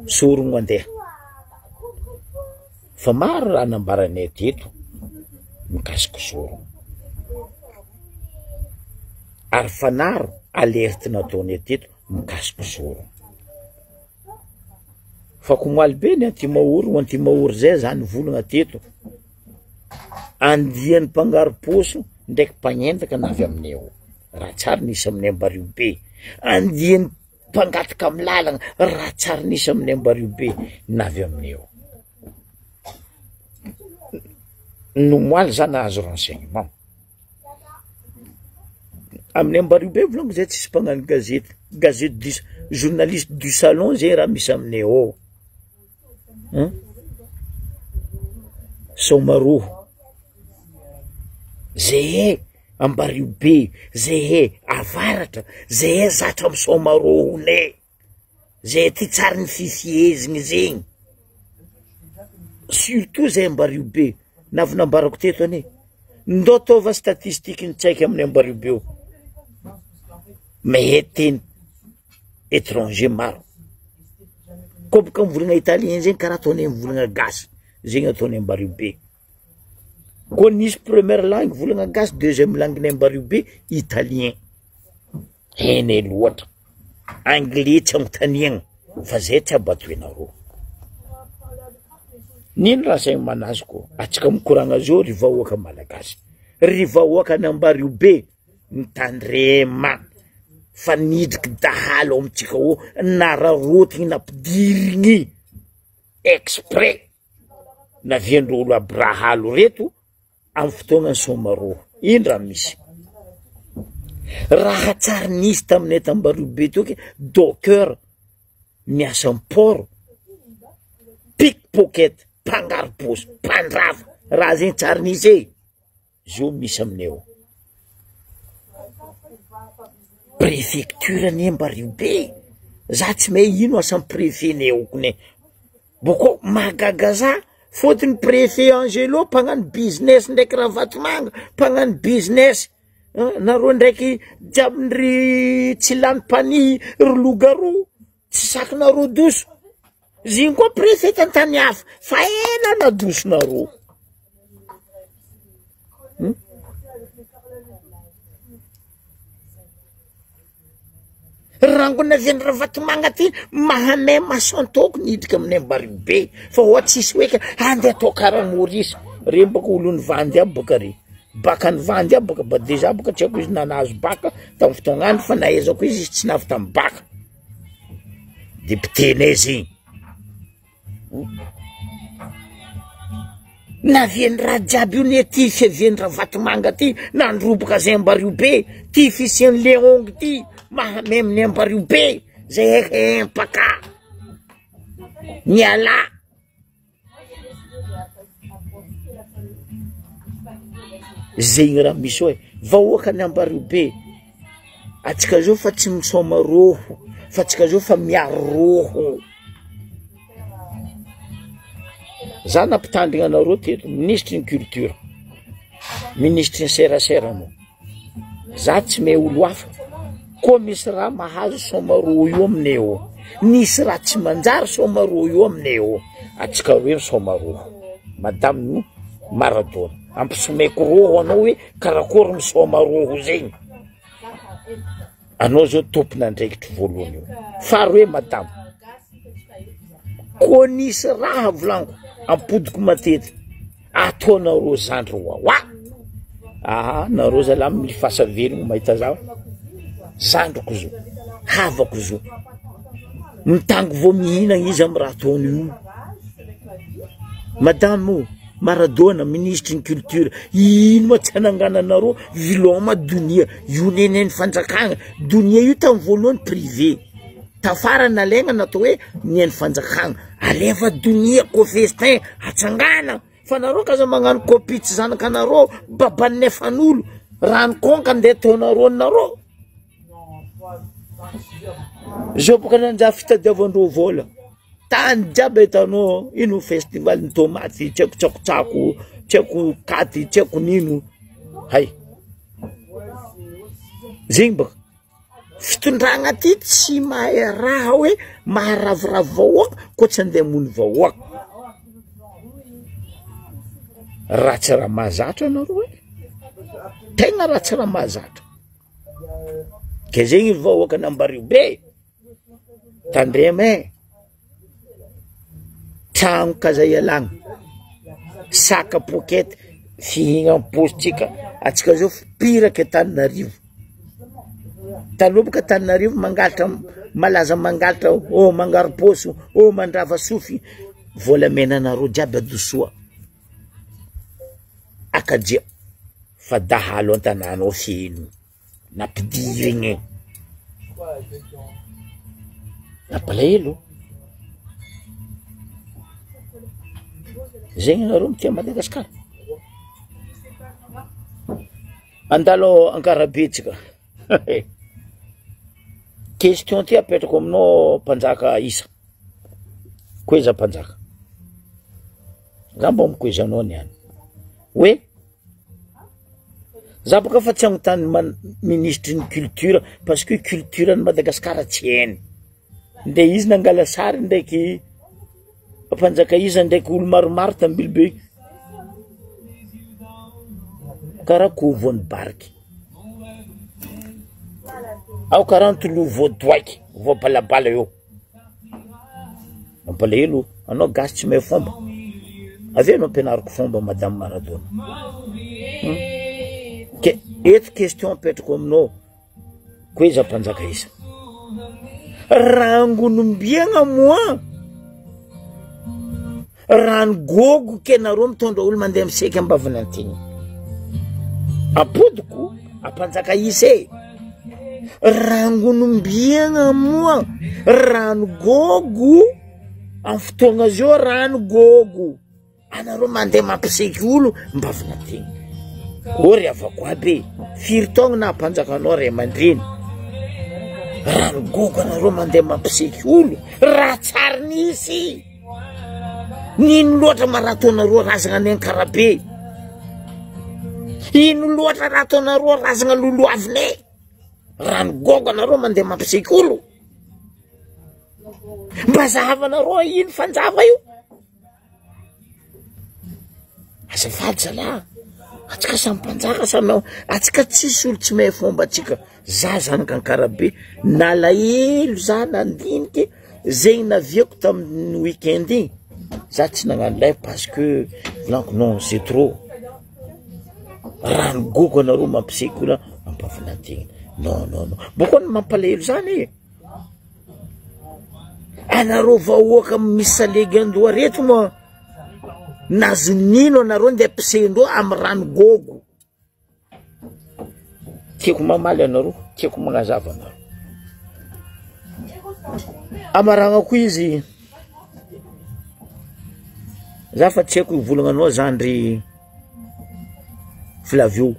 sorogno andeha fa maro raha nambaranay teto mikasiky sorogno ary fanaro alerte nataonay teto mikasiky sorogno fa komoaly be ny antimaoro zay zany volagna teto andiany mpangaro-poso ndraiky mpagnendaka navy aminay raha tsara nisy aminay Ambario be andiany mpangataka amin'ny lalagna raha tsara nisy aminay Ambario be navy aminay nomoaly za nahazo renseignement aminay Ambario be volagno zay tsisy mpagnano gazety du journaliste du salon zay raha misy aminay ao Somaroho zay Ambario be zay avaratra zay zatra amy Somaroho ne zay ty tsara ny fifiezigny zegny surtout zay Ambario be navinambarako teto ane ndao tova statistique ny tsaiky amin'ny Ambario be mety étranger maro koboka mivolagna italien zegny karaha ataonay mivolagna gasy zegny ataonay Ambario be ko nisy première langue volagna gasy deuxième langue ny Ambario be italien henay loatra anglais tsy agnotaniagna fa zay tsy abatoenareo nino raha saigny manazoko atsika mikoragna zao ry vahoaka malagasy ry vahoaka ny Ambario be mitandrema fa nidriky dahalo amitsika o nararotigny nampidirigny exprès na viandro olo aby rahalo reto amy fotoagnany Somaroho ino raha misy raha tsara nisy taminay Ambario be toky docker miasa port pickpocket mpangaro-poso mpandrava raha zegny tsara nisy zo misy aminay ao préfecture ny Ambario be za tsy mahay ino asam préfet-nay okone boko magaga za fôtiny préfet Angelo mpagnano business ndraiky Ravatomanga mpagnano business nareo ndraiky jiabindry tsy lany pani ry logaro tsy sakinareo doso zigny koa préfet tantany hafa fa ela nadosonareo rangona viany Ravatomanga ty mahamay masantoko nidriky amin'ny Ambario be fa oa tsisy hoe andeha atao karaha Maurice re baka olony vandy aby baka re baka ny vandy aby baka ba deja baka tsy haiko izy nanazo baka tamy fotoagnany fa nahaizako izy tsy navy tamy baka député-nay zegny naviany raha jiaby io ne ty fiaviany Ravatomanga ty nandroboka zay Ambario be ty fisiany Leong ty mahamay amin'ny Ambario be zay empaka niala zegny raha misy hoe vahoaka ny Ambario be atsika zao fa tsy misoma roho fa atsika zao fa miaro roho za nampitandrigna anareo teto ministre ny culture ministre ny serasera anao za tsy me olo hafa ko misy raha mahazo somaroa io aminay eo, nisy raha tsy manjary somaroa io aminay eo. Atsika hoe somaroa madame Maradona ampisomeko roho anao hoe karakory misomaroho zegny. Anao zao tompona andraikitry voalohany io. Faharoa madame, ko nisy raha volaniko ampodiko matety ataonareo zandry wawa. Nareo zalahy milifasa velogno mahita zao. Zandriko zo, havako zo, mitango vo mihina izy amy raha ataony io. Madame Maradona, ministre ny culture, ino ma tsy anangananareo viloma donia io neneny fanjakagna. Donia io tamy voalohany privé, tafara nalegna natao hoe nieny fanjakagna, alefa donia ko festin atsangana. Fa nareo kaza magnano copie tsy zanakanareo baban'ny efan'olo rano konka ndeha ataonareo nareo. Zao boka nanjary fitadiavandreo vola tany jiaby hitanao ino festival ny tomaty, tsy haiko tsakotsako, tsy haiko katy, tsy haiko nino. Hay zegny baka fitondragna ty tsy mahay raha hoe maharavoravo vahoaka ko tsy andeha mony vahoaka. Raha tsy raha mahazatra nareo e, tegna raha tsy raha mahazatra. Ke zegny vahoaka nambario be tandrema tragno kaza ialagna saka pokety fihigna amposytsika. Atsika zao piraka Antananarivo. Taloha boka Antananarivo mangalatra malaza mangalatra mangaro poso mandrava sofy. Volamena nareo jiaby adosoa akajia fa dahalo an-tanàna ao feno nampidirigny nampalahelo. Zegny nareo mitia Madagasikara. Andalo Ankarabetsika. Question ty apetrako aminao mpanjaka Isa. Koeza mpanjaka. Za mba mikoezanao niany. Hoe za boka fa tsy agnontany ministre ny culture parce que culture ny Madagasikara tsy hainy. Nde izy nangala sary ndraiky mpanjaka Isa ndraiky olo maromaro tambilibe karaha kovony bariky ao karaha ntolo voadoaiky voabalabala eo. Mampalahelo anao gasy tsy mahay fomba. Avy anao ampianariko fomba madame Maradona. Ke eto question apetrako aminao koeza mpanjaka Isa. Rangonombiagna moa rano gogo ke nareo mitondra olo mandeha miseky ambavana antigny. Apodiko ampanjaka Isa e. Rangonombiagna moa rano gogo amin'ny fotoagna zao rano gogo. Anareo mandeha mampiseky olo mbavana antigny. Ory avako aby firy taogna na ampanjakanao ray aman-dreny. Rano gogo anareo mandeha mampiseky olo. Raha tsara nisy. Nino loatra ma raha ataonareo razagna ny Ankarabe? Ino loatra raha ataonareo razagna lolo avine? Rano gogo anareo mandeha mampiseky olo. Mba zahavanareo ino fanjava io? Azafady zalahy, atsika samy mpanjaka samy atsika tsisy olo tsy mahay fomba atsika. Za zanaka Ankarabe nalahelo za nandiniky zegny naviako tamin'ny weekend igny. Za tsy nagnano lay parce que volaniko non c'est trop. Rano gogo anareo mampiseky olo ampavana antigny. Non. Boko ny mampalahelo zany e. Anareo vahoaka misy salegy andoha reto moa nazo nino anareo ndeha pisendreo amy rano gogo. Tiako mamaly anareo, tiako magnazava anareo. Amaragnako izy za fa tsy haiko ivolagnanao zandry Flavio.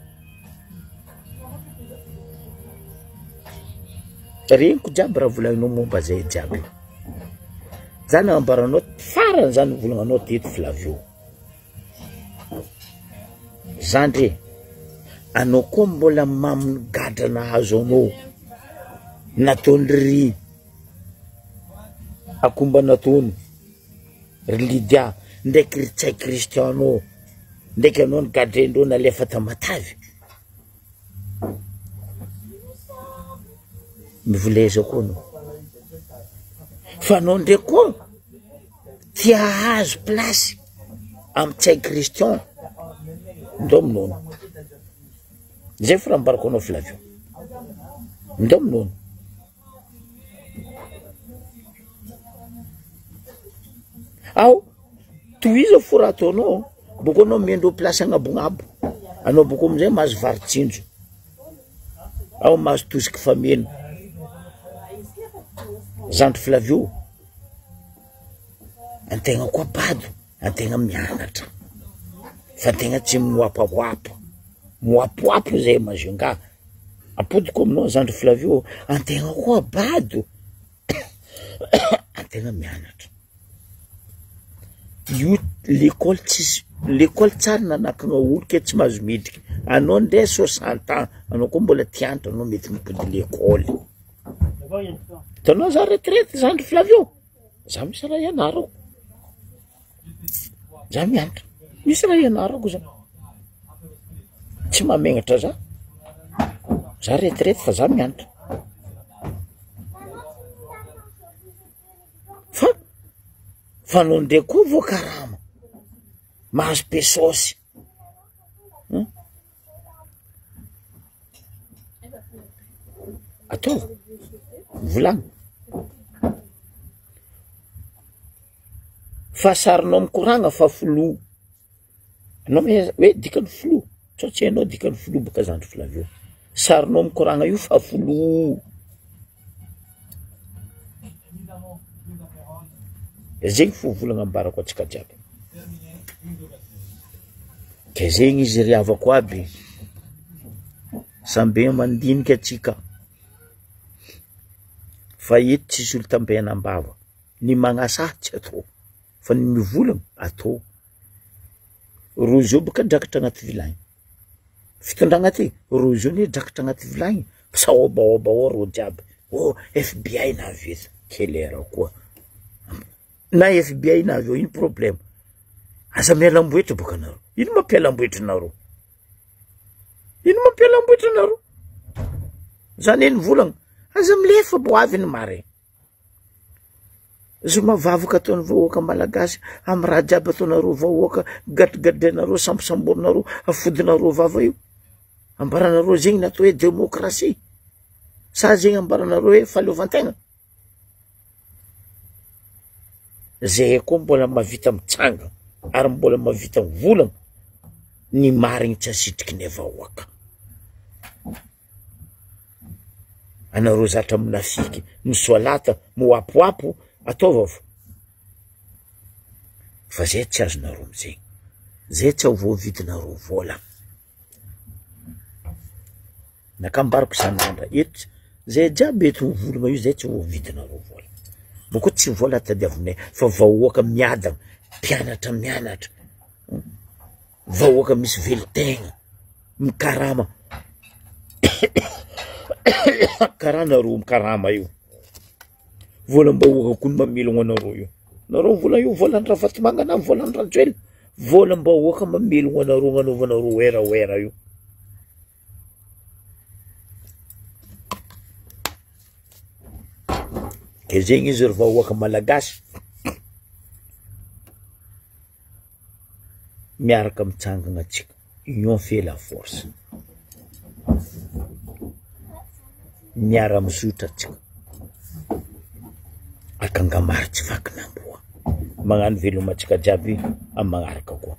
Regniko jiaby raha volagninao momba zay jiaby. Za nambaranao farany zany volagnanao teto Flavio. Zandry anao koa mbola maminy gadrana hazo anao nataony ry akomba nataony ry Lydia ndraiky ry tsay Kristiano ndraiky anao ny gadrendreo nalefa tamatavy mivoleza koa anao fa anao ndraiky koa tia hahazo plasy amy tsay Kristian ndo minono zay firambarako anao Flavio ndo minono ao toiza fora ataonao boko anao miendro plasy agnabognabo anao boko amizay mahazo varitsinjo ao mahazo toziky fameno zandry Flavio antegna koa bado antegna mianatra fa antegna tsy moapoapo zay mazonga apodiko aminao zandry Flavio antegna koa bado antegna mianatra io l'école tsara nanakagna olo ke tsy mahazo midriky anao ndray 60 ans anao koa mbola tiantra anao mety mipody l'école tanao za retraite zandry Flavio za misy raha ianarako za mianatra misy raha ianarako za tsy mamegnatra za retraite fa za mianatra fa anao ndraiky koa voakarama mahazo pesosy atao volagny fa sarinao mikoragna fa flo anao hoe dikany flo tsao tsy hainao dikany flo baka zandry Flavio sarinao mikoragna io fa flo zegny fo volagna ambarako atsika jiaby ke zegny izy ry havako aby sambe mandinika atsika fa eto tsisy olo tambehanambava ny magnasaha tsy atao fa ny mivolagna atao rozy io baka drakatra agnaty vilagny fitondragna ty rozy io ne drakatra agnaty vilagny saobaoba ao ro jiaby FBI naveza kelera koa na FBI naveo ino problème aza mialamboetra boka naro ino mampialamboetra naro zany eny volagna aza milefa boavy ny mare zo mavavaka ataony vahoaka malagasy amy raha jiaby ataonareo vahoaka gadrigadrinareo sambosamborinareo afodinareo vava io ambaranareo zegny natao hoe démocratie sa zegny ambaranareo hoe faleovantegna zay koa mbola mavita mitsanga ary mbola mavita volagna ny marigny tsy asitriky ny vahoaka anareo zatra minafiky misoalata moapoapo ataova fa zay tsy azonareo amizegny zay tsy voavidinareo vola nakambarako sanandra eto zay jiaby eto volagna io zay tsy voavidinareo vola boko tsy vola tadiavinay fa vahoaka miadagna mianatra vahoaka misy velotegna mikarama karanareo mikarama io volam-bahoaka koa ny mamelogno anareo io nareo vola io volan'ny Fatimanga volan'ny Rajoely volam-bahoaka mamelogno anareo gnanaovanareo era io ke zegny izy ry vahoaka malagasy miaraka mitsangagna atsika union fait la force miara mizotra atsika akangamary tsy vakinamboa magnano veloma atsika jiaby amy magnaraka koa